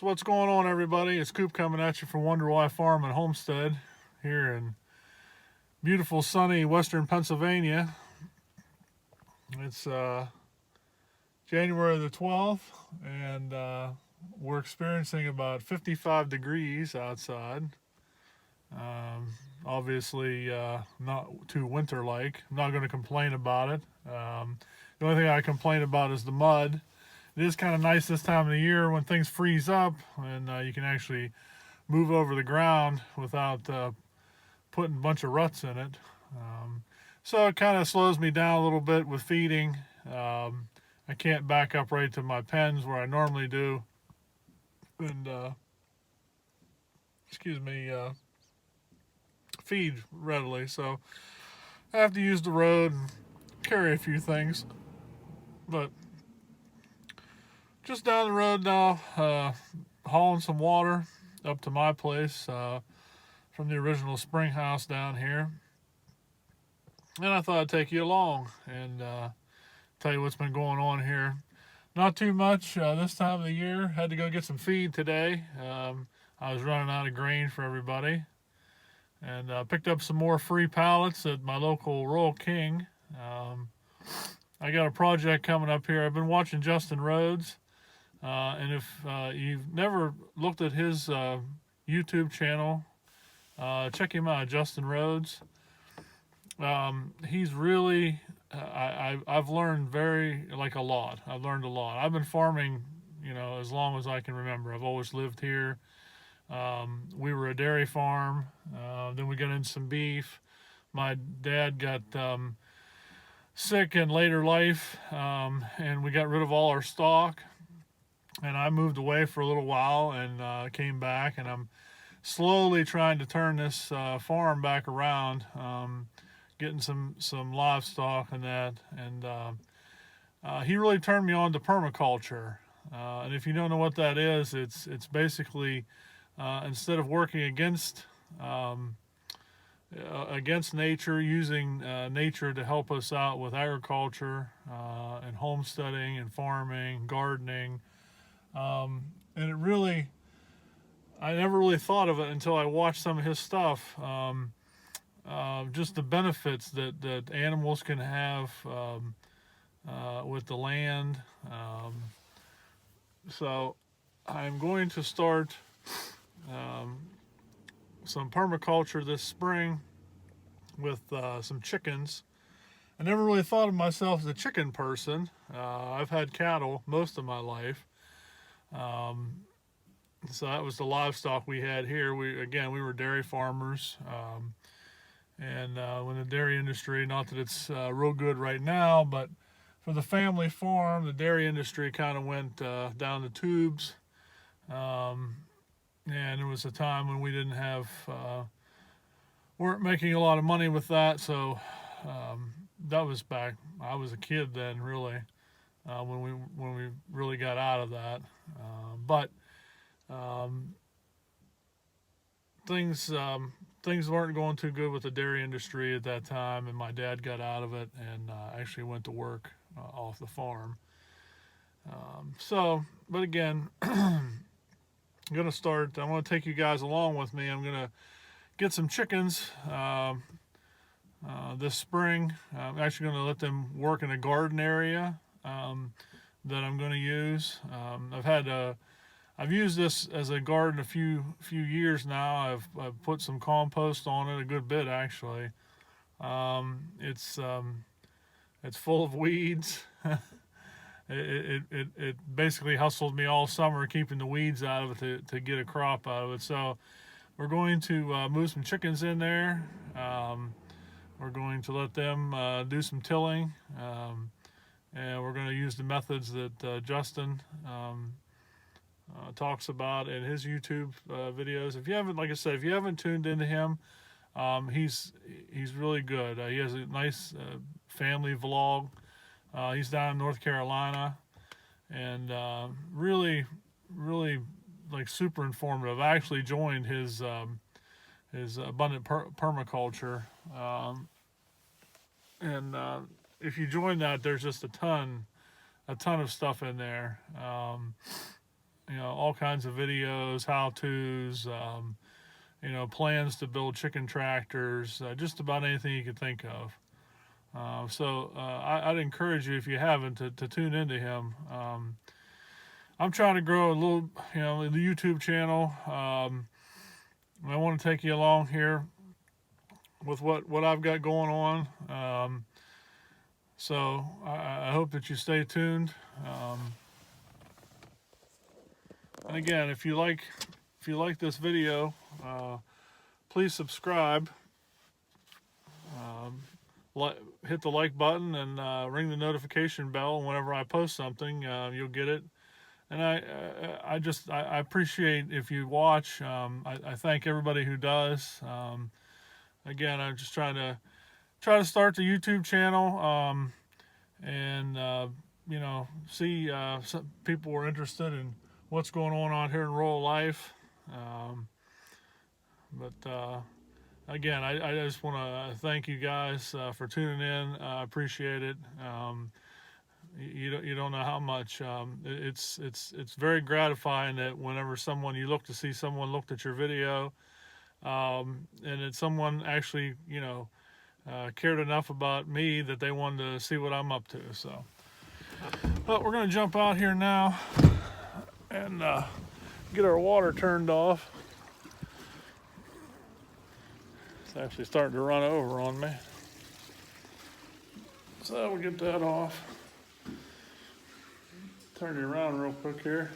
So what's going on, everybody? It's Coop coming at you from Wonder Why Farm and Homestead here in beautiful sunny western Pennsylvania. It's January the 12th, and we're experiencing about 55 degrees outside. Obviously, not too winter-like. I'm not going to complain about it. The only thing I complain about is the mud. It is kind of nice this time of the year when things freeze up and you can actually move over the ground without putting a bunch of ruts in it. Um, so it kind of slows me down a little bit with feeding. I can't back up right to my pens where I normally do, and excuse me, feed readily. So I have to use the road and carry a few things. But just down the road now, hauling some water up to my place from the original spring house down here. And I thought I'd take you along and tell you what's been going on here. Not too much this time of the year. Had to go get some feed today. I was running out of grain for everybody. And picked up some more free pallets at my local Royal King. Um, I got a project coming up here. I've been watching Justin Rhodes. And if you've never looked at his YouTube channel, check him out, Justin Rhodes. He's really, I've learned a lot. I've learned a lot. I've been farming, as long as I can remember. I've always lived here. We were a dairy farm. Then we got into some beef. My dad got sick in later life, and we got rid of all our stock. And I moved away for a little while and came back, and I'm slowly trying to turn this farm back around, getting some livestock and that. And he really turned me on to permaculture. And if you don't know what that is, it's basically instead of working against nature, using nature to help us out with agriculture and homesteading and farming, gardening. And it really, I never really thought of it until I watched some of his stuff. Just the benefits that animals can have with the land. So I'm going to start um, some permaculture this spring with some chickens. I never really thought of myself as a chicken person. I've had cattle most of my life. So that was the livestock we had here. We were dairy farmers. And when the dairy industry, not that it's real good right now, but for the family farm, the dairy industry kind of went down the tubes. And there was a time when we didn't have, weren't making a lot of money with that. So that was back, I was a kid then, really, when we really got out of that. But things weren't going too good with the dairy industry at that time, and my dad got out of it and actually went to work off the farm. But again, I'm gonna start. I want to take you guys along with me. I'm gonna get some chickens this spring. I'm actually gonna let them work in a garden area that I'm gonna use. I've used this as a garden a few years now. I've put some compost on it, a good bit actually. It's full of weeds. It basically hustled me all summer keeping the weeds out of it to get a crop out of it. So we're going to move some chickens in there. We're going to let them do some tilling, and we're going to use the methods that Justin talks about in his YouTube videos. If you haven't, like I said, if you haven't tuned into him, he's really good. He has a nice family vlog. He's down in North Carolina, and really like super informative. I actually joined his abundant permaculture, and if you join that, there's just a ton of stuff in there. all kinds of videos, how-tos, plans to build chicken tractors, just about anything you could think of. I'd encourage you, if you haven't, to tune into him. I'm trying to grow a little, the YouTube channel. I want to take you along here with what I've got going on. I hope that you stay tuned. And again, if you like this video, please subscribe. Hit the like button and ring the notification bell. And whenever I post something, you'll get it. And I appreciate if you watch. I thank everybody who does. Again, I'm just trying to start the YouTube channel, and see some people are interested in what's going on out here in rural life. Again, I just want to thank you guys for tuning in. I appreciate it. You don't know how much. It's very gratifying that whenever you look to see someone looked at your video, and that someone actually cared enough about me that they wanted to see what I'm up to. So, but we're gonna jump out here now and get our water turned off. It's actually starting to run over on me. So we'll get that off. Turn you around real quick here.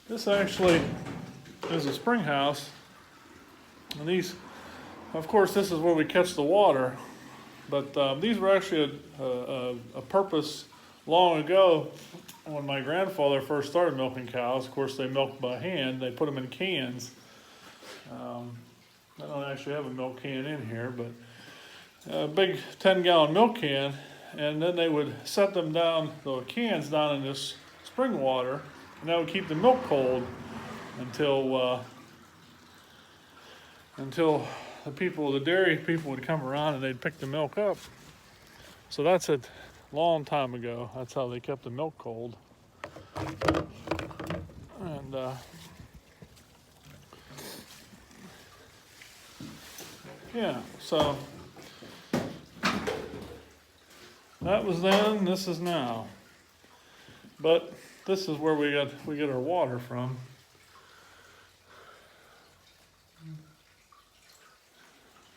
This actually is a spring house. And these, of course, this is where we catch the water. But these were actually a purpose long ago when my grandfather first started milking cows. Of course, they milked by hand. They put them in cans. I don't actually have a milk can in here, but a big 10-gallon milk can, and then they would set them down, the cans down in this spring water, and that would keep the milk cold until the dairy people would come around and they'd pick the milk up. So that's a long time ago. That's how they kept the milk cold. And yeah, so that was then, this is now. But this is where we get our water from.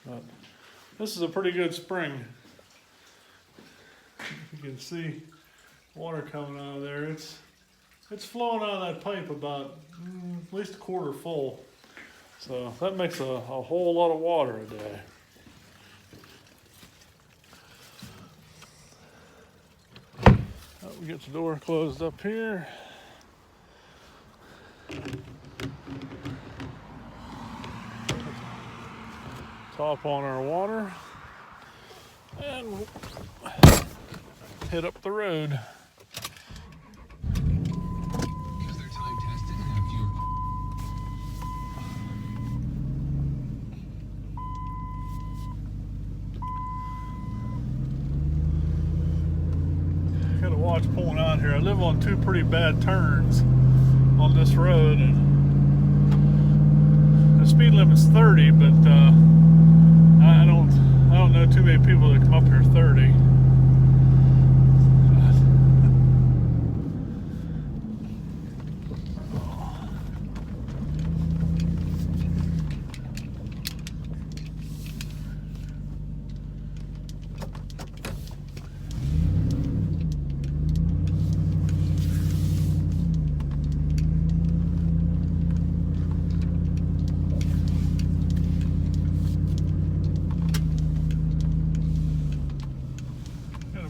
But this is a pretty good spring. You can see water coming out of there. It's flowing out of that pipe about at least a quarter full. So that makes a whole lot of water a day. We get the door closed up here. Top on our water and we'll head up the road. Gotta watch pulling out here. I live on two pretty bad turns on this road, and the speed limit's 30, but I don't know too many people that come up here 30.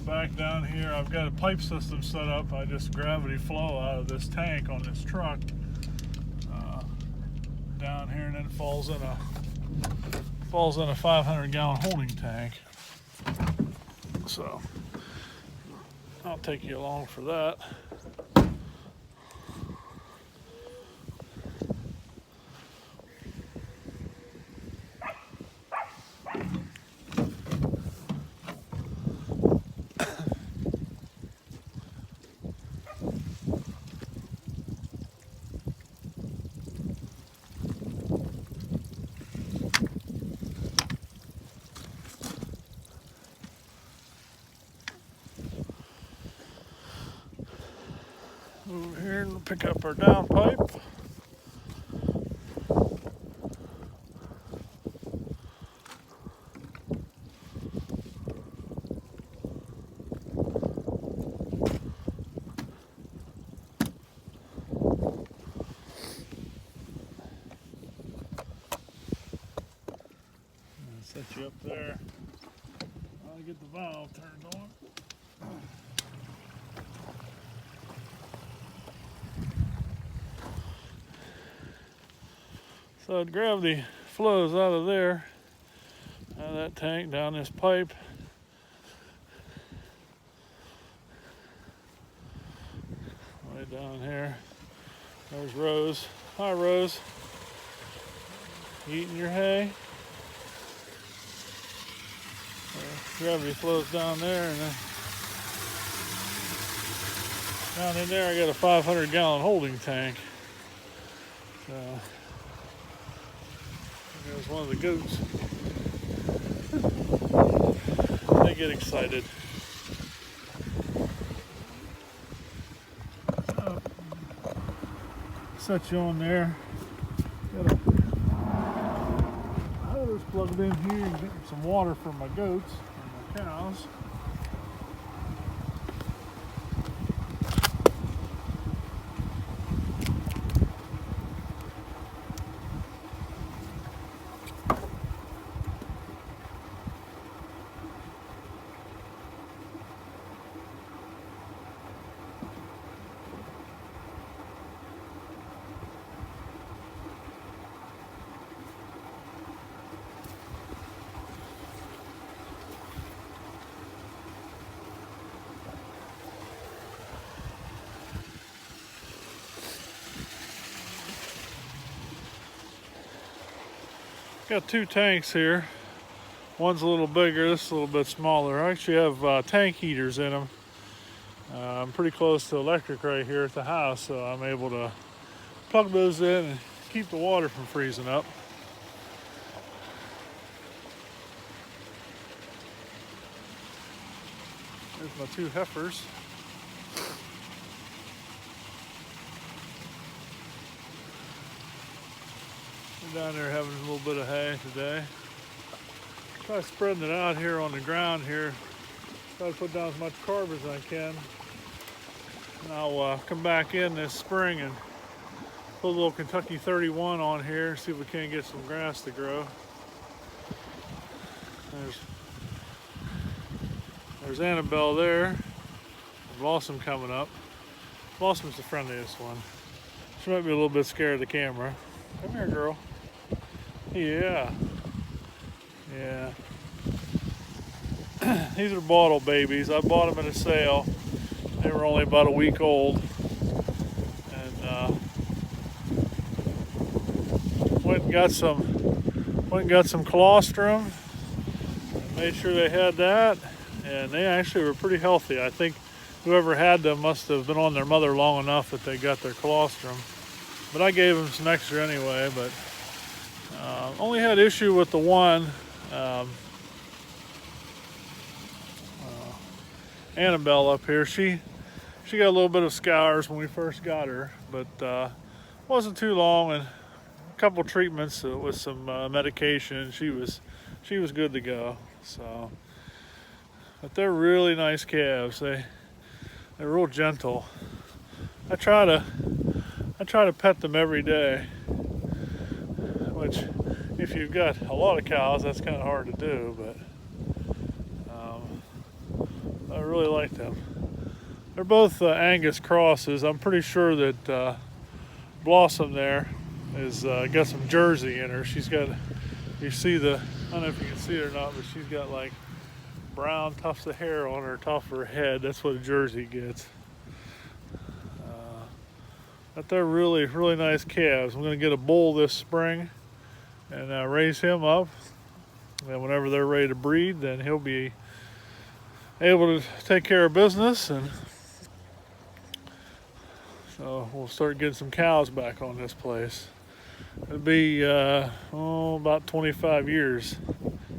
Back down here, I've got a pipe system set up. I just gravity flow out of this tank on this truck down here, and then it falls in a 500-gallon holding tank. So I'll take you along for that. here and pick up our downpipe. Set you up there. I'll get the valve turned on. So gravity flows out of there, out of that tank, down this pipe. Right down here. There's Rose. Hi, Rose. You eating your hay? Gravity flows down there, and then down in there I got a 500-gallon holding tank. So there's one of the goats. They get excited. Set you on there. I was plugged in here and getting some water for my goats and my cows. Got two tanks here. One's a little bigger, this is a little bit smaller. I actually have tank heaters in them. I'm pretty close to electric right here at the house, so I'm able to plug those in and keep the water from freezing up. There's my two heifers. Down there having a little bit of hay today. Try spreading it out here on the ground here. Try to put down as much carb as I can. And I'll come back in this spring and put a little Kentucky 31 on here, see if we can't get some grass to grow. There's Annabelle there. Blossom coming up. Blossom's the friendliest one. She might be a little bit scared of the camera. Come here, girl. Yeah. Yeah. These are bottle babies. I bought them at a sale. They were only about a week old. And went and got some colostrum. Made sure they had that. And they actually were pretty healthy. I think whoever had them must have been on their mother long enough that they got their colostrum. But I gave them some extra anyway, but only had issue with the one. Annabelle up here, she got a little bit of scours when we first got her, but wasn't too long, and a couple treatments with some medication, she was good to go. So, but they're really nice calves. They're real gentle. I try to pet them every day, which if you've got a lot of cows, that's kind of hard to do, but I really like them. They're both Angus crosses. I'm pretty sure that Blossom there is got some Jersey in her. She's got, you see I don't know if you can see it or not, but she's got like brown tufts of hair on her top of her head. That's what a Jersey gets. But they're really, really nice calves. I'm going to get a bull this spring and raise him up. And whenever they're ready to breed, then he'll be able to take care of business. And so we'll start getting some cows back on this place. It'll be about 25 years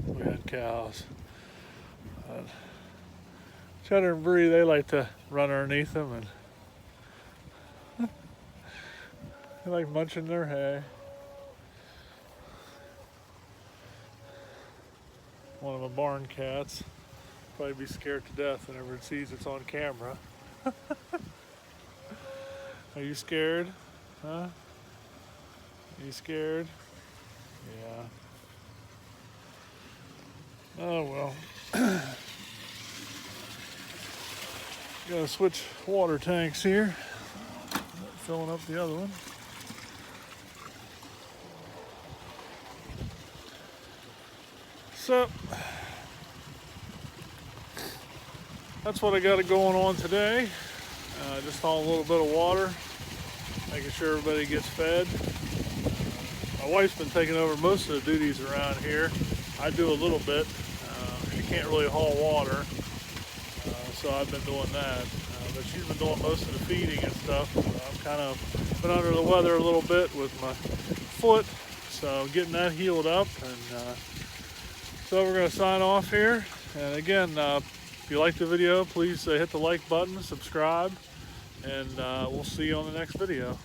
we had cows. Cheddar and Brie, they like to run underneath them, and They like munching their hay. One of the barn cats probably be scared to death whenever it sees it's on camera. Are you scared? Huh? Are you scared? Yeah. Oh well. Gotta switch water tanks here. Filling up the other one. So that's what I got going on today. Just on a little bit of water, making sure everybody gets fed. My wife's been taking over most of the duties around here. I do a little bit. She can't really haul water, so I've been doing that. But she's been doing most of the feeding and stuff. I've kind of been under the weather a little bit with my foot, so getting that healed up. And so we're going to sign off here. And again, if you like the video, please hit the like button, subscribe, and we'll see you on the next video.